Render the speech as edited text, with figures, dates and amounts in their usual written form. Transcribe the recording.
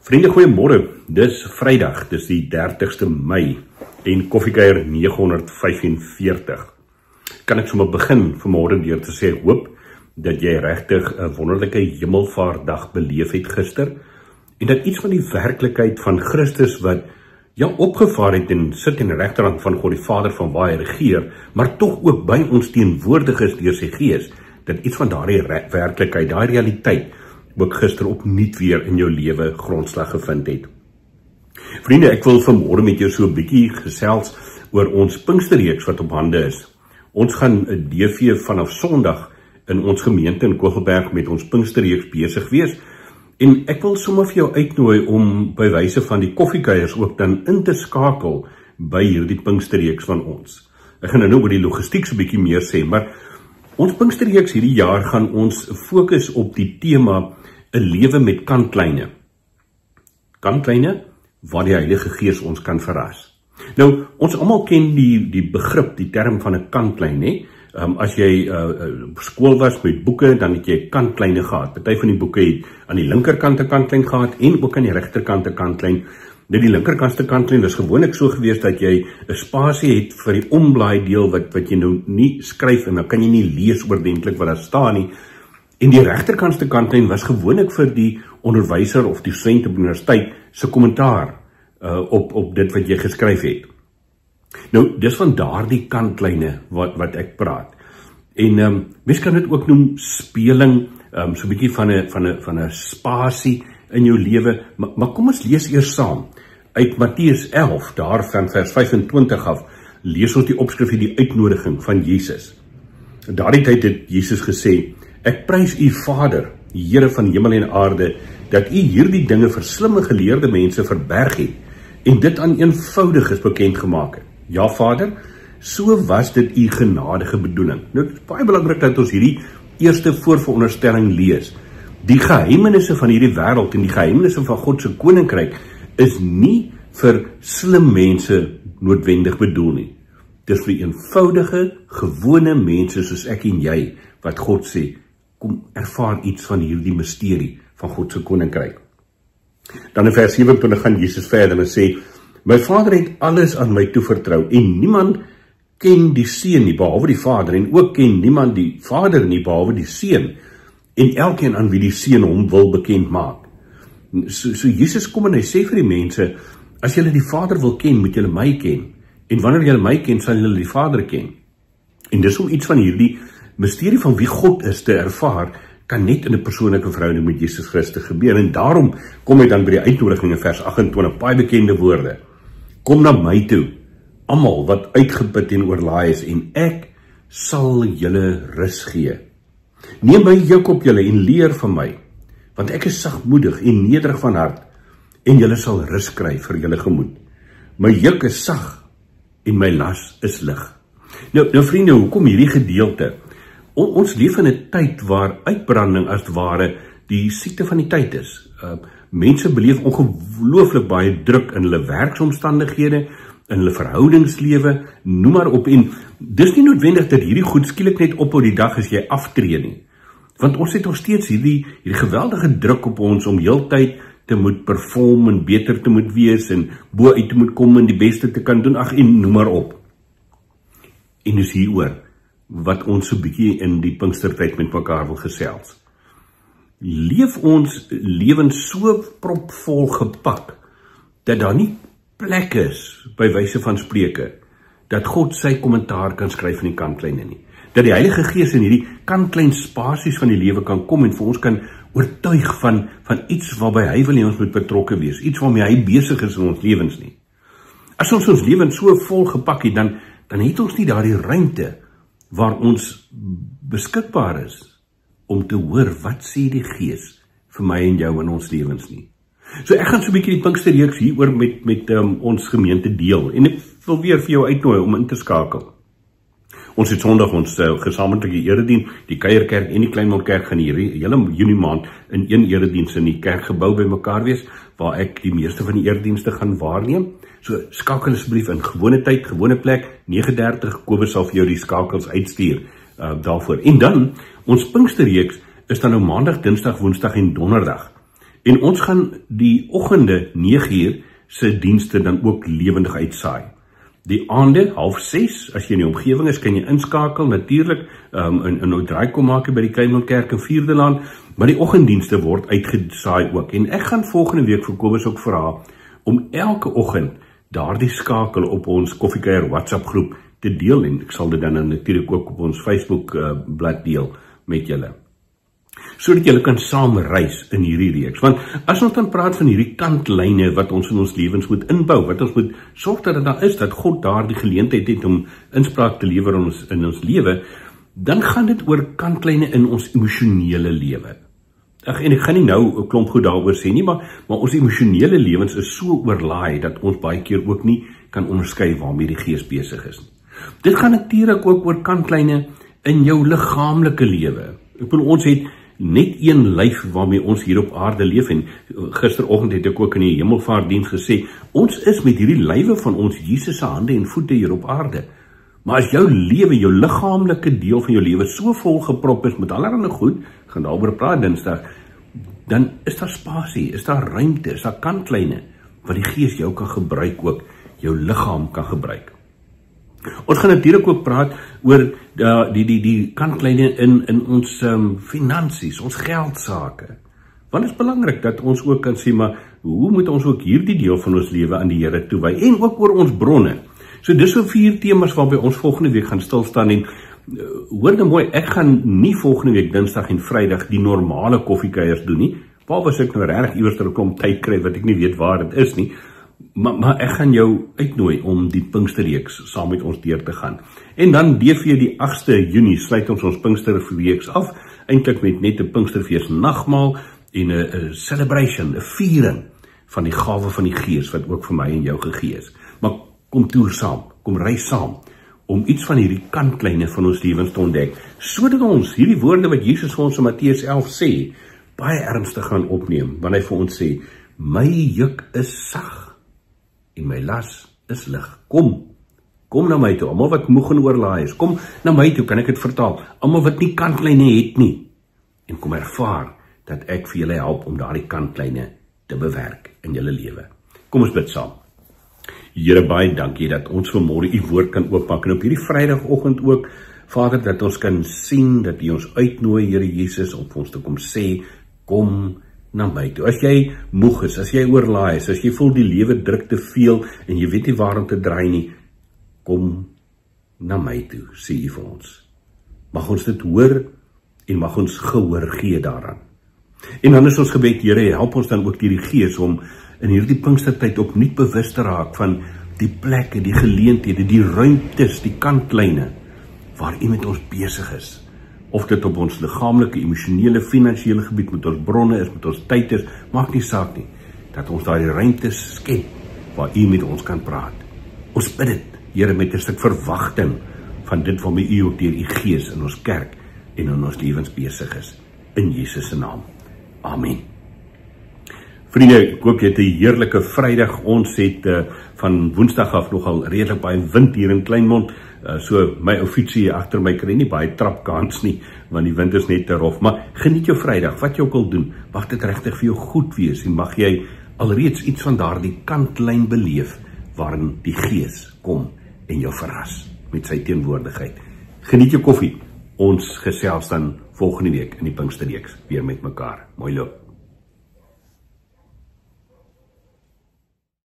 Vriende, goeiemôre. Dis Vrydag, dis die 30ste Mei en Koffiekuier 945. Kan ek sommer begin vanmôre deur te sê, ek hoop dat jy regtig 'n wonderlike hemelvaartdag beleef het gister en dat iets van die werklikheid van Christus wat jou opgevaar het en sit in die regterhand van God die Vader van waar hy regeer, maar tog ook by ons teenwoordig is deur sy Gees, dat iets van daardie werklikheid, daai realiteit ook gister opnuut weer in jou lewe grondslag gevind het. Vriende, ek wil vanmôre met jou so 'n bietjie gesels oor ons Pinksterreeks wat op hande is. Ons gaan 'n DV vanaf Sondag in ons gemeente in Kogelberg met ons Pinksterreeks besig wees. En ek wil sommer vir jou uitnooi om by wyse van die koffiekuiers ook dan in te skakel by hierdie Pinksterreeks van ons. Ek gaan nou oor die logistiek so 'n bietjie meer sê, maar ons Pinksterreeks hierdie jaar gaan ons fokus op die tema 'n lewe met kantlyne. Kantlyne waar die Heilige Gees ons kan verras. Nou, ons almal ken die begrip, die term van 'n kantlyn, hè? As jy op skool was met boeke, dan het jy kantlyne gehad. Party van die boeke het aan die linkerkant 'n kantlyn gehad en ook aan die regterkant 'n kantlyn. Net die linkerkantste kantlyn is gewoonlik so gewees dat jy 'n spasie het vir die omblaai deel wat jy nou nie skryf en dan kan jy nie lees oordentlik wat daar staan nie. En die regterkantste kantlyn was gewoonlik vir die onderwyser of die student op die universiteit se kommentaar op dit wat jy geskryf het. Nou, dis van daardie kantlyne wat ek praat. En mens kan dit ook noem speling, so 'n bietjie van 'n spasie in jou lewe, maar kom ons lees eers saam. Uit Matteus 11, daar van vers 25 af, lees ons die opskrif hier, die uitnodiging van Jesus. Daardie tyd het Jesus gesê, ek prys u Vader, Here van hemel en aarde, dat u hierdie dinge vir slimme geleerde mense verberg het, en dit aan eenvoudiges bekend gemaak het. Ja, Vader, so was dit u genadige bedoeling. Nou, dit is baie belangrik dat ons hierdie eerste voorveronderstelling lees. Die geheimenisse van hierdie wêreld en die geheimenisse van God se koninkryk is nie vir slim mense noodwendig bedoel nie. Dit is vir eenvoudige, gewone mense soos ek en jy, wat God sê, kom ervaar iets van hierdie misterie van God se koninkryk. Dan in vers 27 gaan Jesus verder en sê, my Vader het alles aan my toevertrou en niemand ken die Seun nie behalwe die Vader en ook ken niemand die Vader nie behalwe die Seun en elkeen aan wie die Seun hom wil bekend maak. So Jesus kom en hy sê vir die mense, as julle die Vader wil ken, moet julle my ken. En wanneer julle my ken, sal julle die Vader ken. En dis om iets van hierdie misterie van wie God is te ervaar, kan net in 'n persoonlike verhouding met Jesus Christus gebeur. En daarom kom hy dan by die uitnodiging in vers 28, baie bekende woorde. Kom na my toe, almal wat uitgeput en oorlaai is, en ek sal julle rus gee. Neem my juk op julle en leer van my, want ek is sagmoedig en nederig van hart, en julle sal rus kry vir julle gemoed. My juk is sag en my las is lig. Nou vriende, hoekom hierdie gedeelte? Ons leef in 'n tyd waar uitbranding as ware die siekte van die tyd is. Mense beleef ongelooflik baie druk in hulle werksomstandighede, in hulle verhoudingslewe, noem maar op. En dis nie noodwendig dat hierdie goed skielik net ophou die dag as jy aftree nie. Want ons het nog steeds hierdie geweldige druk op ons om heeltyd te moet perform en beter te moet wees en bo uit te moet kom en die beste te kan doen, en noem maar op. En dis hieroor wat ons so bietjie in die Pinkstertyd met mekaar wil gesels. Leef ons lewens so propvol gepak, dat daar nie plek is, by wyse van spreuke, dat God sy kommentaar kan skryf in die kantlyne nie. Dat die Heilige Gees in hierdie kantlyn spasies van die lewe kan kom en vir ons kan oortuig van iets waarby hy wil hê ons moet betrokke wees, iets waarmee hy besig is in ons lewens nie. As ons lewens so vol gepak het, dan het ons nie daardie ruimte waar ons beskikbaar is om te hoor wat sê die Gees vir my en jou in ons lewens nie. So ek gaan so 'n bietjie die Pinksterreeks hieroor met ons gemeente deel en ek wil weer vir jou uitnooi om in te skakel. Ons het Sondag ons gesamentlike erediens, die Kuierkerk en die Kleinmondkerk gaan hierdie hele Junie maand in een erediens in die kerkgebou bymekaar wees, waar ek die meeste van die eredienste gaan waarneem. So skakel asseblief in gewone tyd, gewone plek, 9:30, Kobus sal vir jou die skakels uitstuur daarvoor. En dan, ons Pinksterreeks is dan nou Maandag, Dinsdag, Woensdag en Donderdag. En ons gaan die oggende 9uur se dienste dan ook lewendig uitsaai. Die aande 5:30, as jy in die omgewing is, kan jy inskakel, natuurlik, in nou draai kom maak by die Kleinmondkerk in Vierdelaan, maar die oggenddienste word uitgesaai ook. En ek gaan volgende week vir Kobus ook vra om elke oggend daardie skakel op ons Koffiekuier WhatsApp groep te deel, en ek sal dit dan natuurlik ook op ons Facebook blad deel met julle, sodat julle kan saam reis in hierdie reeks. Want as ons dan praat van hierdie kantlyne wat ons in ons lewens moet inbou, wat ons moet sorg dat dit daar is, dat God daar die geleentheid het om inspraak te lewer in ons lewe, dan gaan dit oor kantlyne in ons emosionele lewe. En ek gaan nie nou 'n klomp goed daaroor sê nie, maar ons emosionele lewens is so oorlaai dat ons baie keer ook nie kan onderskei waarmee die Gees besig is. Dit gaan natuurlik ook oor kantlyne in jou liggaamlike lewe. Ek bedoel, ons het net een lyf waarmee ons hier op aarde leef, en gisteroggend het ek ook in die hemelvaartdiens gesê, ons is met hierdie lywe van ons Jesus se hande en voete hier op aarde. Maar as jou lewe, jou liggaamlike deel van jou lewe so vol geprop is met allerlei goed, gaan daaroor praat Dinsdag, dan is daar spasie, is daar ruimte, is daar kantlyne wat die Gees jou kan gebruik ook, jou liggaam kan gebruik. Ons gaan natuurlik ook praat oor die kantlyne in ons finansies, ons geldsake. Want dit is belangrik dat ons ook kan sê, maar hoe moet ons ook hierdie deel van ons lewe aan die Here toewy, en ook oor ons bronne. So dis so 4 temas waarby ons volgende week gaan stilstaan, en hoor nou mooi, ek gaan nie volgende week Dinsdag en Vrydag die normale koffiekuiers doen nie, behalwe as ek nou regtig iewers 'n klomp tyd kry wat ek nie weet waar dit is nie, maar ek gaan jou uitnooi om die Pinksterreeks saam met ons deur te gaan. En dan DV die 8de Junie sluit ons Pinksterreeks af, eintlik met net 'n Pinksterfees nagmaal en 'n celebration, 'n viering van die gawe van die Gees wat ook vir my en jou gegee is. Maar kom toer saam, kom reis saam, om iets van hierdie kantlyne van ons lewens te ontdek, sodat ons hierdie woorde wat Jesus vir ons in Matteus 11 sê, baie ernstig gaan opneem, want hy vir ons sê, my juk is sag, en my las is lig. Kom na my toe, almal wat moeg en oorlaai is, kom na my toe, kan ek dit vertaal, almal wat nie kantlyne het nie, en kom ervaar, dat ek vir julle help om daardie kantlyne te bewerk in julle lewe. Kom ons bid saam. Here, baie dankie dat ons vanmôre u woord kan oopmaak, en op hierdie Vrydagoggend ook, Vader, dat ons kan sien, dat u ons uitnooi, Here Jesus, om vir ons te kom sê, kom na my toe. As jy moeg is, as jy oorlaai is, as jy voel die lewe druk te veel, en jy weet nie waarom te draai nie, kom na my toe, sê u vir ons. Mag ons dit hoor, en mag ons gehoor gee daaraan. En dan is ons gebed, Here, help ons dan ook deur die Gees om in hierdie Pinkstertyd opnuut bewus te raak van die plekke, die geleenthede, die ruimtes, die kantlyne waar u met ons besig is. Of dit op ons liggaamlike, emosionele, finansiële gebied, met ons bronne is, met ons tyd is, maak nie saak nie, dat ons daai ruimtes skep waar u met ons kan praat. Ons bid dit, Here, met 'n stuk verwagting van dit waarmee u ook deur u Gees in ons kerk en in ons lewens besig is. In Jesus se naam. Amen. Vriende, ek hoop jy het 'n heerlike Vrydag. Ons het van Woensdag af nogal redelik baie wind hier in Kleinmond. So my ou fietsie hier agter my kry nie baie trapkans nie, want die wind is net te rof. Maar geniet jou Vrydag, wat jy ook al doen. Mag dit regtig vir jou goed wees, en mag jy alreeds iets van daardie kantlyn beleef waarin die Gees kom en jou verras met sy teenwoordigheid. Geniet jou koffie. Ons gesels dan volgende week in die Pinksterreeks weer met mekaar. Mooi loop.